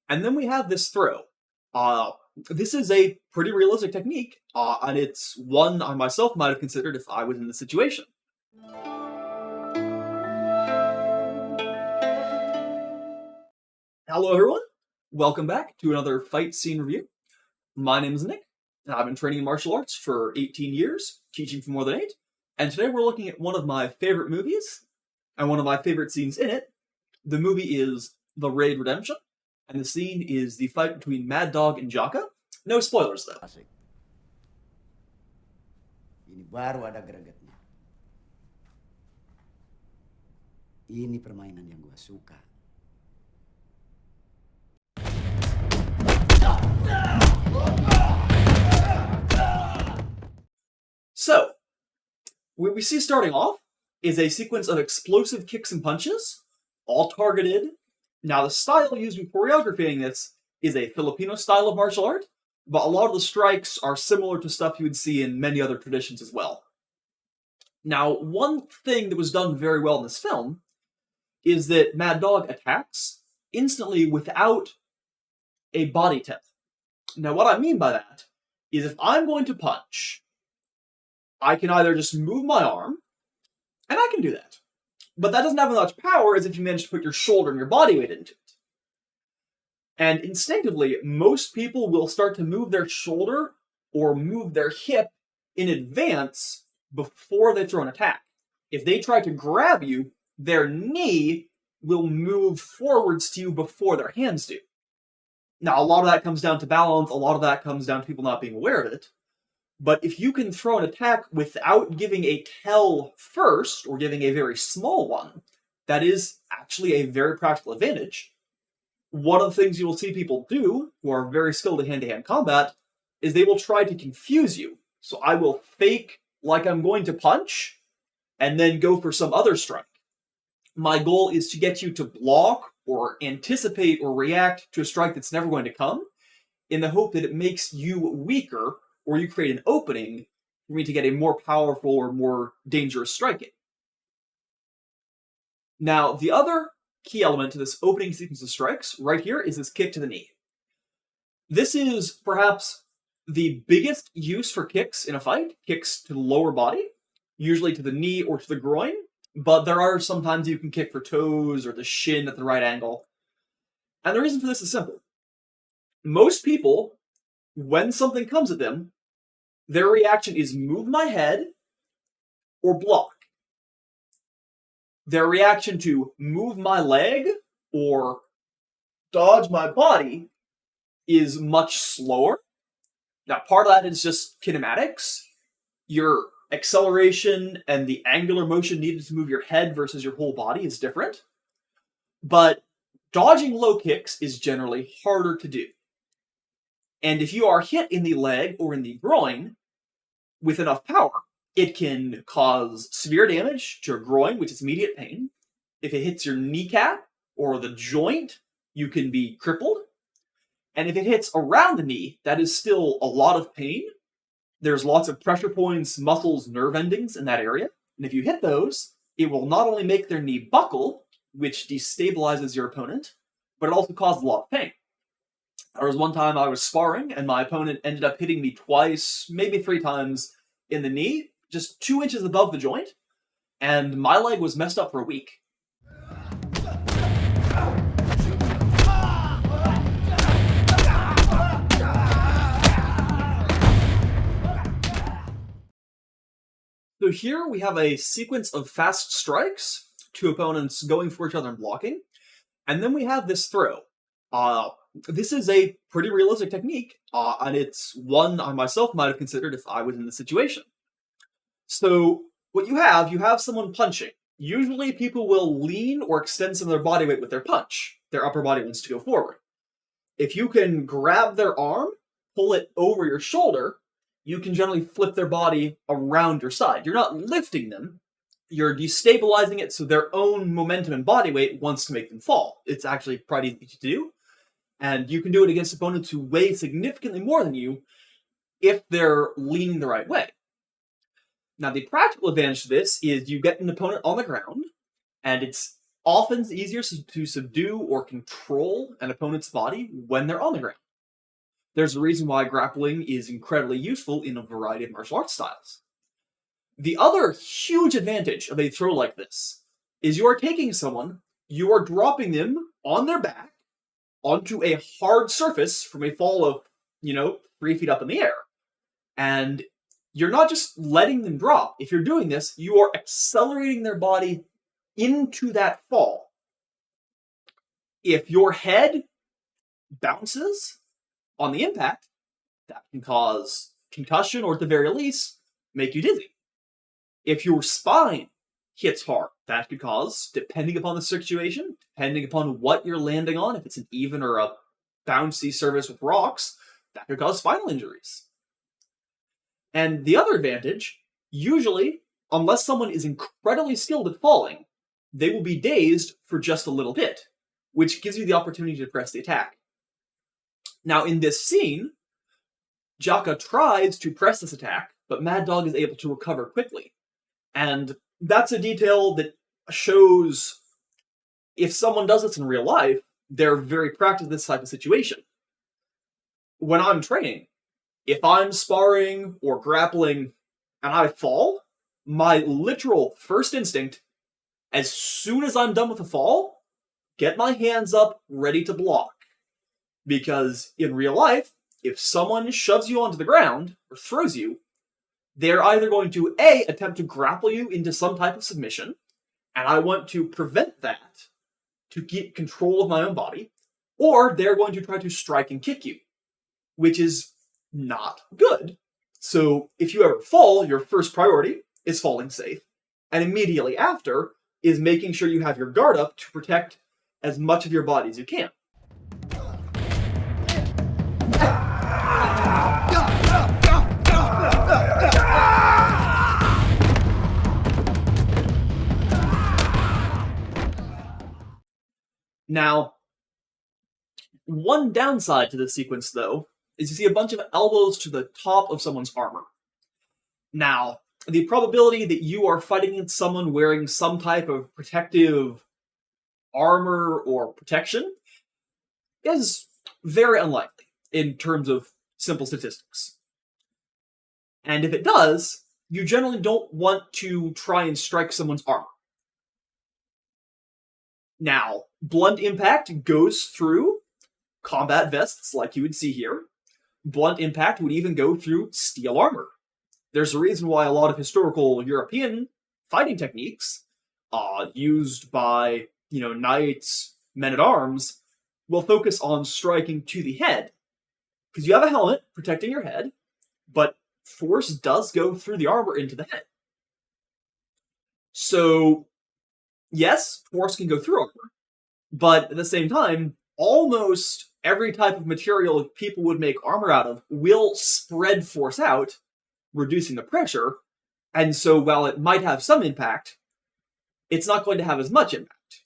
And then we have this throw. This is a pretty realistic technique, and it's one I myself might have considered if I was in the situation. Hello everyone, welcome back to another fight scene review. My name is Nick, and I've been training in martial arts for 18 years, teaching for more than 8, and today we're looking at one of my favorite movies, and one of my favorite scenes in it. The movie is The Raid Redemption, and the scene is the fight between Mad Dog and Jaka. No spoilers though. Asik. Ini baru ada gregetnya. Ini permainan yang gua suka. So, what we see starting off is a sequence of explosive kicks and punches, all targeted. Now, the style used in choreographing this is a Filipino style of martial art, but a lot of the strikes are similar to stuff you would see in many other traditions as well. Now, one thing that was done very well in this film is that Mad Dog attacks instantly without a body tip. Now, what I mean by that is if I'm going to punch, I can either just move my arm, and I can do that. But that doesn't have as much power as if you manage to put your shoulder and your body weight into it. And instinctively, most people will start to move their shoulder or move their hip in advance before they throw an attack. If they try to grab you, their knee will move forwards to you before their hands do. Now, a lot of that comes down to balance, a lot of that comes down to people not being aware of it. But if you can throw an attack without giving a tell first, or giving a very small one, that is actually a very practical advantage. One of the things you will see people do, who are very skilled in hand-to-hand combat, is they will try to confuse you. So I will fake like I'm going to punch, and then go for some other strike. My goal is to get you to block, or anticipate, or react to a strike that's never going to come, in the hope that it makes you weaker, or you create an opening for me to get a more powerful or more dangerous striking. Now, the other key element to this opening sequence of strikes, right here, is this kick to the knee. This is perhaps the biggest use for kicks in a fight, kicks to the lower body, usually to the knee or to the groin, but there are sometimes you can kick for toes or the shin at the right angle. And the reason for this is simple. Most people, when something comes at them, their reaction is move my head or block. Their reaction to move my leg or dodge my body is much slower. Now, part of that is just kinematics. Your acceleration and the angular motion needed to move your head versus your whole body is different. But dodging low kicks is generally harder to do. And if you are hit in the leg or in the groin with enough power, it can cause severe damage to your groin, which is immediate pain. If it hits your kneecap or the joint, you can be crippled. And if it hits around the knee, that is still a lot of pain. There's lots of pressure points, muscles, nerve endings in that area. And if you hit those, it will not only make their knee buckle, which destabilizes your opponent, but it also causes a lot of pain. There was one time I was sparring, and my opponent ended up hitting me twice, maybe 3 times, in the knee, just 2 inches above the joint, and my leg was messed up for a week. So here we have a sequence of fast strikes, 2 opponents going for each other and blocking, and then we have this throw. This is a pretty realistic technique, and it's one I myself might have considered if I was in the situation. So, what you have someone punching. Usually people will lean or extend some of their body weight with their punch. Their upper body wants to go forward. If you can grab their arm, pull it over your shoulder, you can generally flip their body around your side. You're not lifting them, you're destabilizing it so their own momentum and body weight wants to make them fall. It's actually pretty easy to do. And you can do it against opponents who weigh significantly more than you if they're leaning the right way. Now, the practical advantage to this is you get an opponent on the ground, and it's Often it's easier to subdue or control an opponent's body when they're on the ground. There's a reason why grappling is incredibly useful in a variety of martial arts styles. The other huge advantage of a throw like this is you are taking someone, you are dropping them on their back onto a hard surface from a fall of, 3 feet up in the air. And you're not just letting them drop. If you're doing this, you are accelerating their body into that fall. If your head bounces on the impact, that can cause concussion or at the very least, make you dizzy. If your spine hits hard, that could cause, depending upon the situation, depending upon what you're landing on, if it's an even or a bouncy surface with rocks, that could cause spinal injuries. And the other advantage, usually, unless someone is incredibly skilled at falling, they will be dazed for just a little bit, which gives you the opportunity to press the attack. Now, in this scene, Jaka tries to press this attack, but Mad Dog is able to recover quickly. And that's a detail that shows if someone does this in real life, they're very practiced in this type of situation. When I'm training, if I'm sparring or grappling and I fall, my literal first instinct, as soon as I'm done with the fall, get my hands up, ready to block. Because in real life, if someone shoves you onto the ground or throws you, they're either going to A, attempt to grapple you into some type of submission, and I want to prevent that to keep control of my own body, or they're going to try to strike and kick you, which is not good. So if you ever fall, your first priority is falling safe, and immediately after is making sure you have your guard up to protect as much of your body as you can. Now, one downside to this sequence, though, is you see a bunch of elbows to the top of someone's armor. Now, the probability that you are fighting against someone wearing some type of protective armor or protection is very unlikely in terms of simple statistics. And if it does, you generally don't want to try and strike someone's armor. Now, blunt impact goes through combat vests like you would see here. Blunt impact would even go through steel armor. There's a reason why a lot of historical European fighting techniques used by, knights, men-at-arms, will focus on striking to the head. Because you have a helmet protecting your head, but force does go through the armor into the head. So, yes, force can go through armor, but at the same time, almost every type of material people would make armor out of will spread force out, reducing the pressure, and so while it might have some impact, it's not going to have as much impact.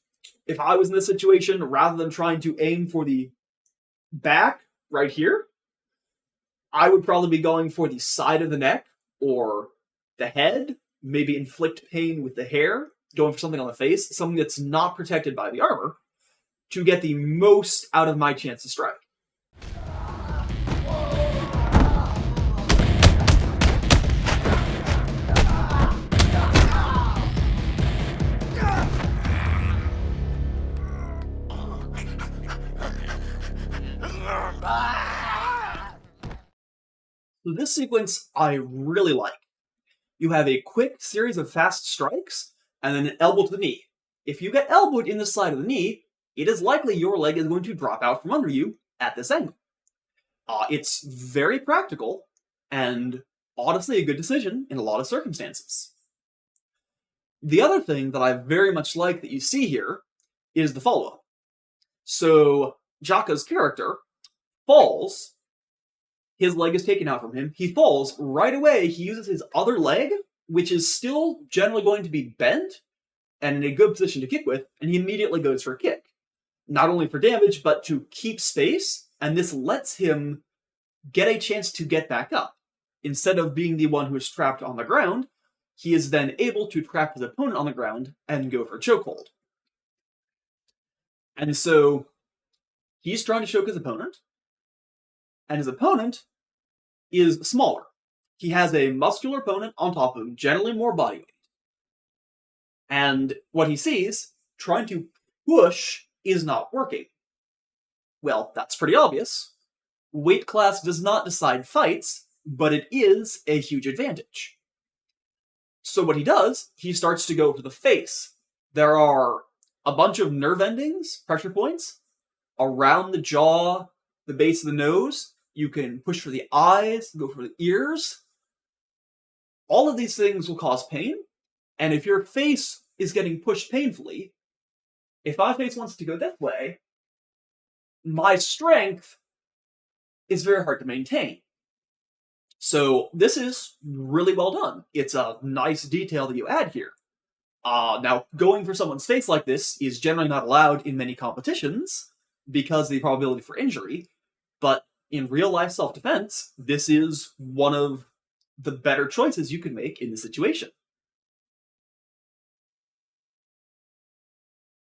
If I was in this situation, rather than trying to aim for the back right here, I would probably be going for the side of the neck or the head, maybe inflict pain with the hair, going for something on the face, something that's not protected by the armor, to get the most out of my chance to strike. So this sequence I really like. You have a quick series of fast strikes, and then an elbow to the knee. If you get elbowed in the side of the knee, it is likely your leg is going to drop out from under you at this angle. It's very practical, and honestly a good decision in a lot of circumstances. The other thing that I very much like that you see here is the follow-up. So, Jaka's character falls, his leg is taken out from him, he falls, right away he uses his other leg, which is still generally going to be bent, and in a good position to kick with, and he immediately goes for a kick. Not only for damage, but to keep space, and this lets him get a chance to get back up. Instead of being the one who is trapped on the ground, he is then able to trap his opponent on the ground and go for a chokehold. And so he's trying to choke his opponent, and his opponent is smaller. He has a muscular opponent on top of him, generally more body weight. And what he sees, trying to push is not working. Well, that's pretty obvious. Weight class does not decide fights, but it is a huge advantage. So what he does, he starts to go for the face. There are a bunch of nerve endings, pressure points, around the jaw, the base of the nose. You can push for the eyes, go for the ears. All of these things will cause pain, and if your face is getting pushed painfully, if my face wants to go this way, my strength is very hard to maintain. So this is really well done. It's a nice detail that you add here. Now, going for someone's face like this is generally not allowed in many competitions because of the probability for injury, but in real-life self-defense, this is one of the better choices you can make in this situation.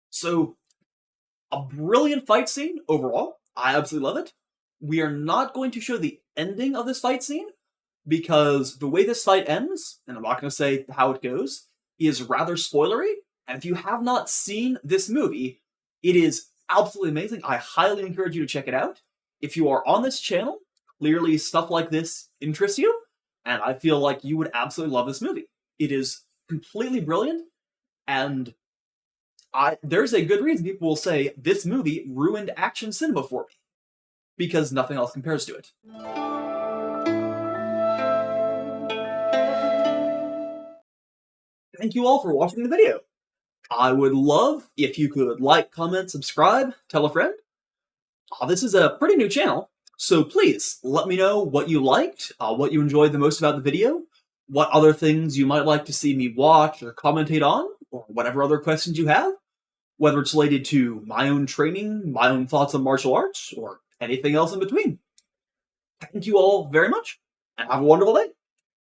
So, a brilliant fight scene overall. I absolutely love it. We are not going to show the ending of this fight scene because the way this fight ends, and I'm not going to say how it goes, is rather spoilery. And if you have not seen this movie, it is absolutely amazing. I highly encourage you to check it out. If you are on this channel, clearly stuff like this interests you, and I feel like you would absolutely love this movie. It is completely brilliant, and there's a good reason people will say this movie ruined action cinema for me, because nothing else compares to it. Thank you all for watching the video. I would love if you could like, comment, subscribe, tell a friend. This is a pretty new channel, so please let me know what you liked, what you enjoyed the most about the video, what other things you might like to see me watch or commentate on, or whatever other questions you have, whether it's related to my own training, my own thoughts on martial arts, or anything else in between. Thank you all very much, and have a wonderful day.